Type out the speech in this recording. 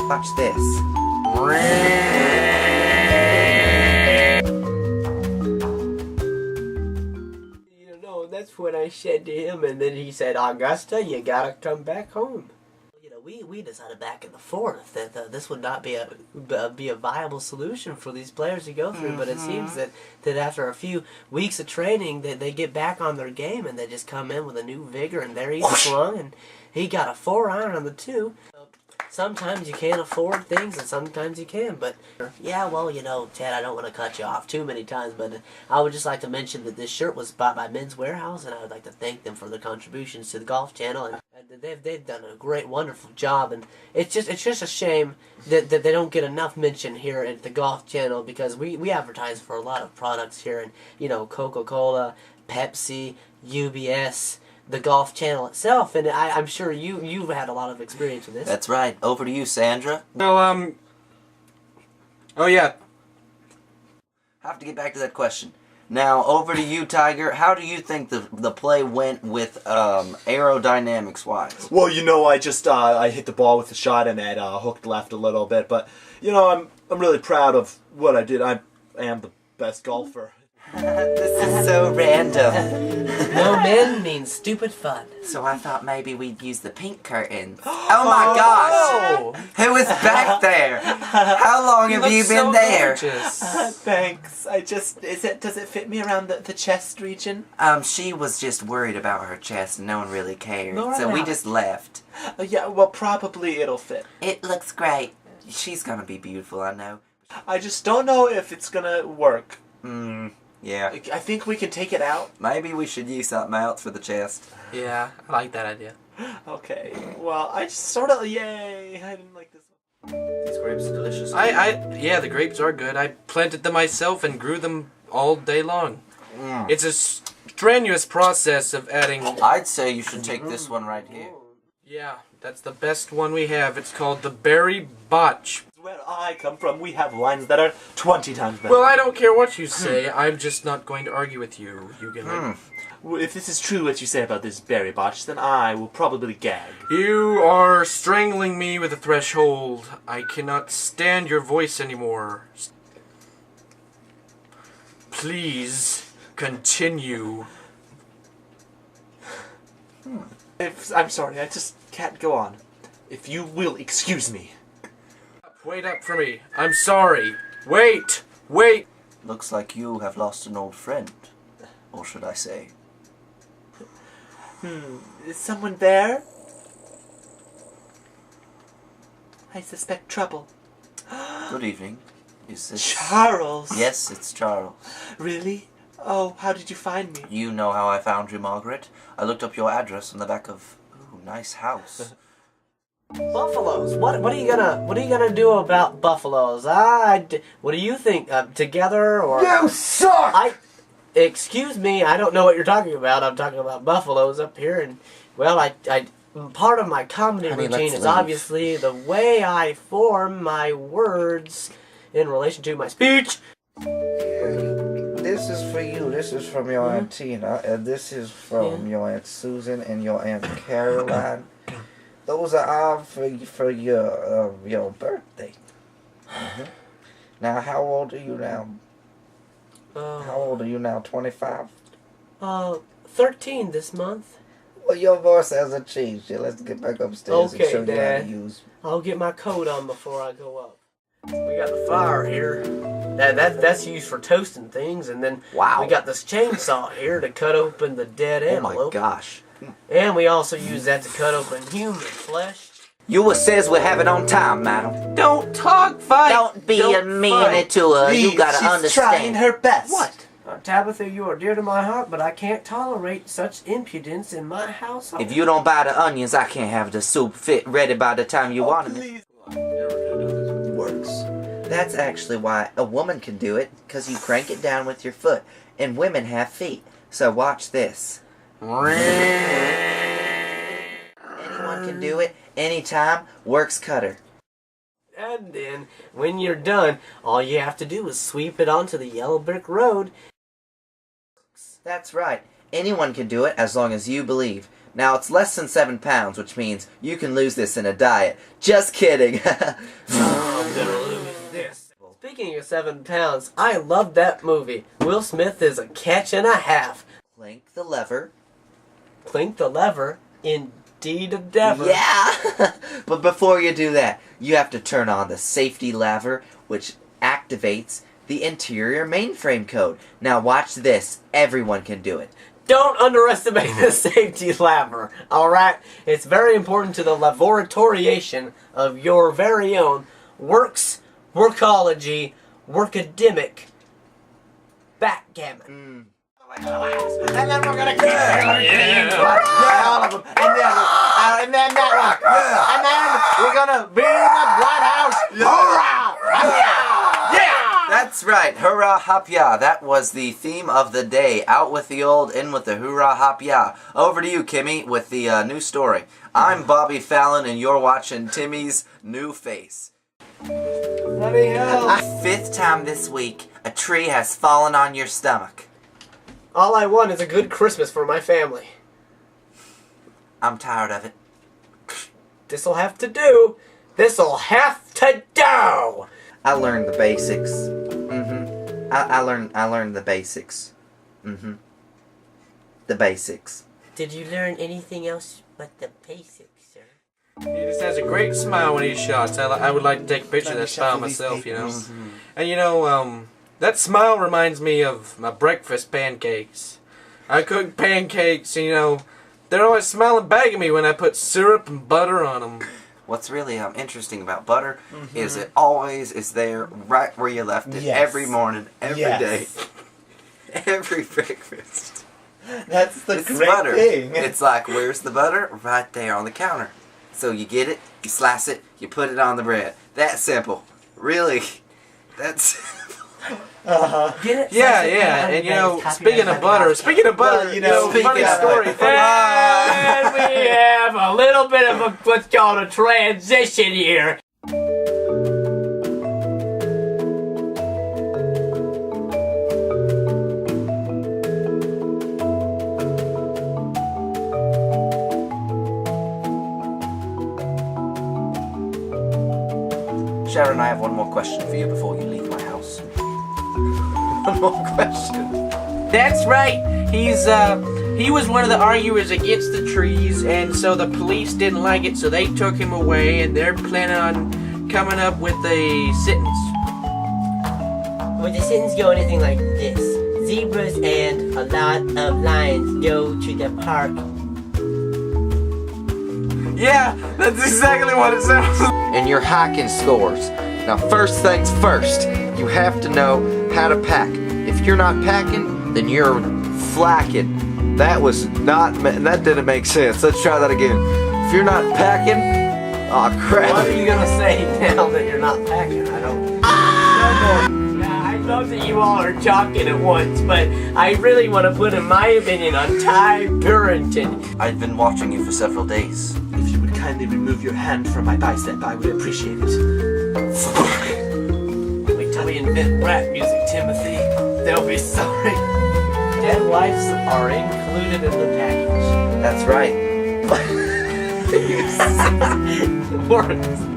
Watch this. That's what I said to him, and then he said, Augusta, you gotta come back home. You know, we decided back in the fourth that this would not be a viable solution for these players to go through, but it seems that after a few weeks of training, that they get back on their game, and they just come in with a new vigor, and there he's flung, and he got a 4-iron on the 2. Sometimes you can't afford things, and sometimes you can, but yeah, well, you know, Ted, I don't want to cut you off too many times, but I would just like to mention that this shirt was bought by Men's Warehouse, and I would like to thank them for their contributions to the Golf Channel, and they've done a great, wonderful job, and it's just a shame that they don't get enough mention here at the Golf Channel, because we advertise for a lot of products here, and, you know, Coca-Cola, Pepsi, UBS, the Golf Channel itself, and I'm sure you've had a lot of experience with this. That's right. Over to you, Sandra. No, oh yeah. Have to get back to that question. Now, over to you, Tiger. How do you think the play went with aerodynamics-wise? Well, you know, I just I hit the ball with the shot and it hooked left a little bit, but you know, I'm really proud of what I did. I am the best golfer. This is so random. No men means stupid fun. So I thought maybe we'd use the pink curtains. Oh my gosh! Who is back there? How long have you been there? Thanks. Does it fit me around the chest region? She was just worried about her chest and no one really cared. No, so we just left. Yeah, well, probably it'll fit. It looks great. She's gonna be beautiful, I know. I just don't know if it's gonna work. Yeah. I think we can take it out. Maybe we should use something else for the chest. Yeah, I like that idea. Okay. Well, I just sort of, yay. I didn't like this one. These grapes are delicious. Yeah, the grapes are good. I planted them myself and grew them all day long. It's a strenuous process of adding... I'd say you should take this one right here. Yeah, that's the best one we have. It's called the Berry Botch. Where I come from, we have wines that are 20 times better. Well, I don't care what you say. I'm just not going to argue with you. You can... Well, if this is true what you say about this berry botch, then I will probably gag. You are strangling me with a threshold. I cannot stand your voice anymore. Please continue. I'm sorry, I just can't go on. If you will excuse me. Wait up for me. I'm sorry. Wait! Wait! Looks like you have lost an old friend. Or should I say? Is someone there? I suspect trouble. Good evening. Is this... Charles! Yes, it's Charles. Really? Oh, how did you find me? You know how I found you, Margaret. I looked up your address on the back of... Ooh, nice house. Buffaloes. What are you gonna do about buffaloes? What do you think? Together or? You suck! Excuse me. I don't know what you're talking about. I'm talking about buffaloes up here, and well, part of my comedy routine is obviously the way I form my words in relation to my speech. This is for you. This is from your Aunt Tina, and this is from your Aunt Susan and your Aunt Caroline. Those are all for your birthday. Now, how old are you now? How old are you now? 25? 13 this month. Well, your voice hasn't changed yet. Let's get back upstairs and show you how to use. I'll get my coat on before I go up. We got the fire here. That's used for toasting things, and then we got this chainsaw here to cut open the dead antelope. Oh my gosh. And we also use that to cut open human flesh. You says we're having on time, madam. Don't talk, fight! Don't be a meanie to her. You gotta understand. She's trying her best. What? Tabitha, you are dear to my heart, but I can't tolerate such impudence in my household. If you don't buy the onions, I can't have the soup ready by the time you want it. Works. That's actually why a woman can do it, because you crank it down with your foot, and women have feet. So watch this. Anyone can do it, anytime, works cutter. And then, when you're done, all you have to do is sweep it onto the yellow brick road. That's right. Anyone can do it as long as you believe. Now, it's less than 7 pounds, which means you can lose this in a diet. Just kidding. I'm gonna lose this. Speaking of 7 pounds, I love that movie. Will Smith is a catch and a half. Clink the lever. Clink the lever, indeed endeavor. Yeah! But before you do that, you have to turn on the safety lever, which activates the interior mainframe code. Now watch this. Everyone can do it. Don't underestimate the safety lever, alright? It's very important to the laboratoriation of your very own workology, workademic backgammon. And then we're gonna keep all of them. And then that one. And then we're gonna be in the White House. Hurrah! Yeah! That's right. Hurrah, hop, ya. That was the theme of the day. Out with the old, in with the hurrah, hop, ya. Over to you, Kimmy, with the new story. I'm Bobby Fallon, and you're watching Timmy's New Face. Bloody hell. 5th time this week, a tree has fallen on your stomach. All I want is a good Christmas for my family. I'm tired of it. This'll have to do. This'll have to do. I learned the basics. I learned the basics. The basics. Did you learn anything else but the basics, sir? He just has a great smile when he shots. I would like to take a picture of that smile myself, you know. And you know, that smile reminds me of my breakfast pancakes. I cook pancakes, and you know, they're always smiling back at me when I put syrup and butter on them. What's really interesting about butter is it always is there right where you left it every morning, every day, every breakfast. That's the It's great butter. thing. It's like, where's the butter? Right there on the counter. So you get it, you slice it, you put it on the bread. That simple. Really, that's Get it? Yeah, and you know, speaking of butter, Well, you know, funny speaking of story. And we have a little bit of a what's called a transition here. Sharon, I have one more question for you before you leave my house. One more question. That's right. He was one of the arguers against the trees, and so the police didn't like it, so they took him away, and they're planning on coming up with a sentence. Would the sentence go anything like this? Zebras and a lot of lions go to the park. Yeah, that's exactly what it sounds like. And your hiking scores. Now, first things first, you have to know how to pack. If you're not packing, then you're flacking. That didn't make sense. Let's try that again. If you're not packing, aw crap. What are you gonna say now that you're not packing? I don't. I love that you all are talking at once, but I really want to put in my opinion on Ty Burrington. I've been watching you for several days. If you would kindly remove your hand from my bicep, I would appreciate it. Wait till we invent rap music, Timothy. They'll be sorry. Dead wives are included in the package. That's right. Works.